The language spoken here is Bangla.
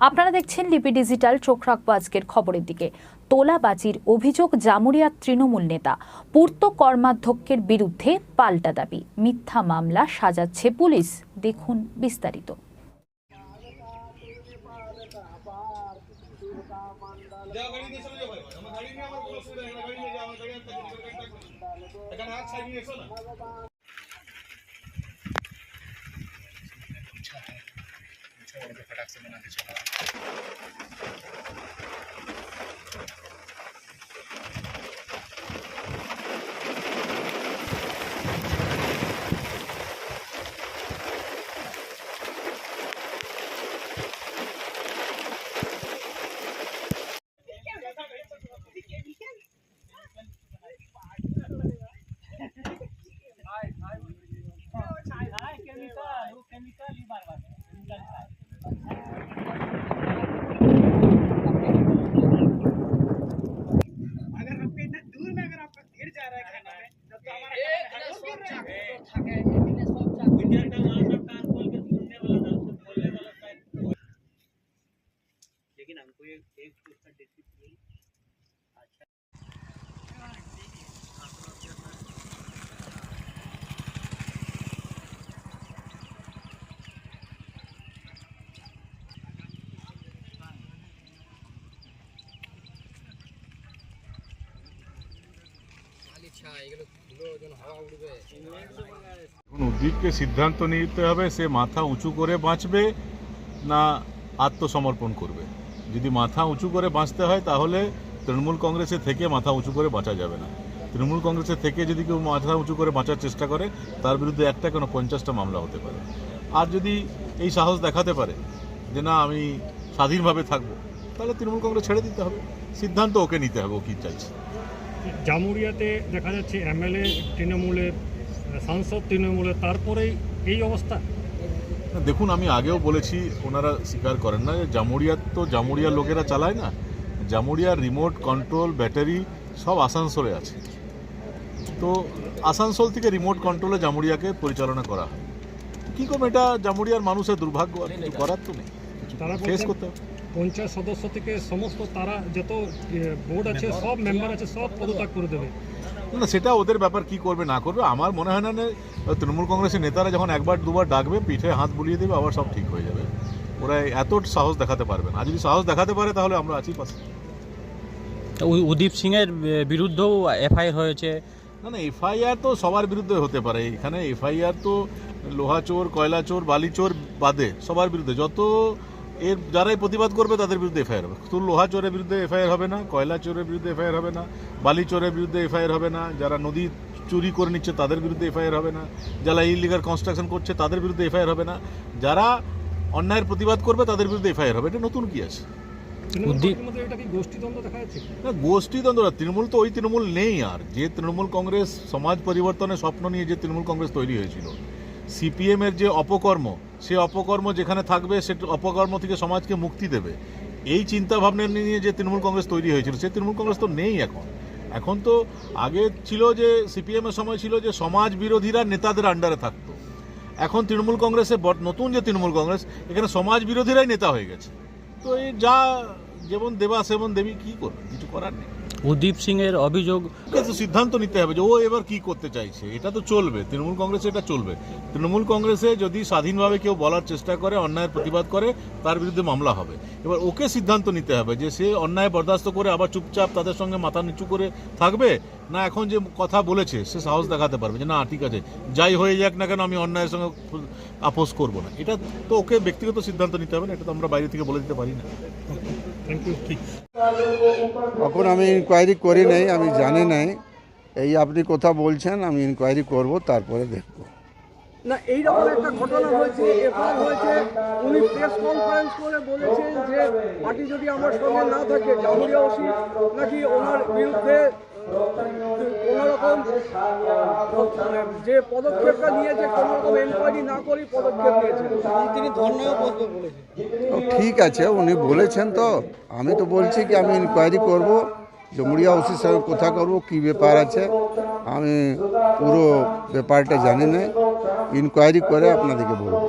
আপনারা দেখছেন লিপি ডিজিটাল। চোখ রাখবো আজকের খবরের দিকে। তোলাবাজির অভিযোগ জামুরিয়ার তৃণমূল নেতা। পূর্ত কর্মাধ্যক্ষের বিরুদ্ধে পাল্টা দাবি, মিথ্যা মামলা সাজাচ্ছে পুলিশ। দেখুন বিস্তারিত। लेकिन हमको एक उसका डिसिप्लिन अच्छा। উদ্ভিদকে সিদ্ধান্ত নিতে হবে সে মাথা উঁচু করে বাঁচবে না আত্মসমর্পণ করবে। যদি মাথা উঁচু করে বাঁচতে হয় তাহলে তৃণমূল কংগ্রেসে থেকে মাথা উঁচু করে বাঁচা যাবে না। তৃণমূল কংগ্রেসে থেকে যদি কেউ মাথা উঁচু করে বাঁচার চেষ্টা করে তার বিরুদ্ধে একটা কেন 50টা মামলা হতে পারে। আর যদি এই সাহস দেখাতে পারে যে না আমি স্বাধীনভাবে থাকবো, তাহলে তৃণমূল কংগ্রেস ছেড়ে দিতে হবে, সিদ্ধান্ত ওকে নিতে হবে ও কী চাইছে। জামুরিয়াতে দেখা যাচ্ছে এমএলএ তৃণমূলের, সাংসদ তৃণমূলের, তারপরেই এই অবস্থা। দেখুন, আমি আগেও বলেছি, ওনারা স্বীকার করেন না যে জামুরিয়ার লোকেরা চালায় না। জামুরিয়ার রিমোট কন্ট্রোল ব্যাটারি সব আসানসোলে আছে। তো আসানসোল থেকে রিমোট কন্ট্রোলে জামুরিয়াকে পরিচালনা করা হয়। কী করবে, এটা জামুরিয়ার মানুষের দুর্ভাগ্য, আর কিছু করার তো নেই, তারা ফেস করতে হবে। পঞ্চায়েত সদস্য থেকে সমস্ত তারা যত বোর্ড আছে সব মেম্বার আছে সব পদত্যাগ করে দেবে। না, সেটা ওদের ব্যাপার, কি করবে না করবে। আমার মনে হয় না তৃণমূল কংগ্রেসের নেতারা যখন একবার দুবার ডাকবে পিঠে হাত বুলিয়ে দেবে, আবার সব ঠিক হয়ে যাবে। ওরা এত সাহস দেখাতে পারবে না। আর যদি সাহস দেখাতে পারে তাহলে আমরা আছি পাশে। উদীপ সিংয়ের বিরুদ্ধেও এফআইআর হয়েছে। না, এফআইআর তো সবার বিরুদ্ধে হতে পারে। এখানে এফআইআর তো লোহা চোর, কয়লা চোর, বালি চোর বাদে সবার বিরুদ্ধে, যত এর যারাই প্রতিবাদ করবে তাদের বিরুদ্ধে এফআইআর হবে। শুধু লোহা চোরের বিরুদ্ধে এফআইআর হবে না, কয়লা চোরের বিরুদ্ধে এফআইআর হবে না, বালি চোরের বিরুদ্ধে এফআইআর হবে না, যারা নদী চুরি করে নিচ্ছে তাদের বিরুদ্ধে এফআইআর হবে না, যারা ইলিগাল কনস্ট্রাকশন করছে তাদের বিরুদ্ধে এফআইআর হবে না, যারা অন্যায়ের প্রতিবাদ করবে তাদের বিরুদ্ধে এফআইআর হবে। এটা নতুন কি আছে? না, গোষ্ঠীদ্বন্দ্ব না, তৃণমূল তো ওই তৃণমূল নেই। আর যে তৃণমূল কংগ্রেস সমাজ পরিবর্তনের স্বপ্ন নিয়ে যে তৃণমূল কংগ্রেস তৈরি হয়েছিল, সিপিএমের যে অপকর্ম, সে অপকর্ম যেখানে থাকবে সে অপকর্ম থেকে সমাজকে মুক্তি দেবে, এই চিন্তা ভাবনা নিয়ে যে তৃণমূল কংগ্রেস তৈরি হয়েছিল, সে তৃণমূল কংগ্রেস তো নেই এখন। এখন তো আগে ছিল যে সিপিএমের সময় ছিল যে সমাজ বিরোধীরা নেতাদের আন্ডারে থাকতো। এখন তৃণমূল কংগ্রেসে নতুন যে তৃণমূল কংগ্রেস, এখানে সমাজ বিরোধীরাই নেতা হয়ে গেছে। তো এই যা যেমন দেবা সেমন দেবী, কি করবে, কিছু করার নেই। উদীপ সিংয়ের অভিযোগ, সিদ্ধান্ত নিতে হবে যে ও এবার কি করতে চাইছে। এটা তো চলবে, তৃণমূল কংগ্রেসে এটা চলবে। তৃণমূল কংগ্রেসে যদি স্বাধীনভাবে কেউ বলার চেষ্টা করে, অন্যায়ের প্রতিবাদ করে, তার বিরুদ্ধে মামলা হবে। এবার ওকে সিদ্ধান্ত নিতে হবে যে সে অন্যায় বরদাস্ত করে আবার চুপচাপ তাদের সঙ্গে মাথা নিচু করে থাকবে, না এখন যে কথা বলেছে সে সাহস দেখাতে পারবে যে না ঠিক আছে, যাই হয়ে যাক না কেন আমি অন্যায়ের সঙ্গে আপোষ করবো না। এটা তো ওকে ব্যক্তিগত সিদ্ধান্ত নিতে হবে না, এটা তো আমরা বাইরে থেকে বলে দিতে পারি না। এখন আমি ইনকোয়ারি করি নাই, আমি জানি নাই। এই আপনি কথা বলছেন, আমি ইনকোয়ারি করব, তারপরে দেখব। না, এইরকম একটা ঘটনা হয়েছে, এফআইআর হয়েছে। উনি প্রেস কনফারেন্স করে বলেছেন যে পার্টি যদি আমার সঙ্গে না থাকে, জামুরিয়া ওসি নাকি ওনার বিরুদ্ধে কোনোরকম যে পদক্ষেপটা নিয়েছে, কোনোরকম এনকোয়ারি না করে পদক্ষেপ নিয়েছেন। তিনি ধর্নাও বসবে বলেছেন। ঠিক আছে, উনি বলেছেন, তো আমি তো বলছি কি আমি ইনকোয়ারি করব, জামুরিয়া ওসির সঙ্গে কথা করব, কী ব্যাপার আছে আমি পুরো ব্যাপারটা জানি না। ইনকোয়ারি করে আপনাদেরকে বলবো।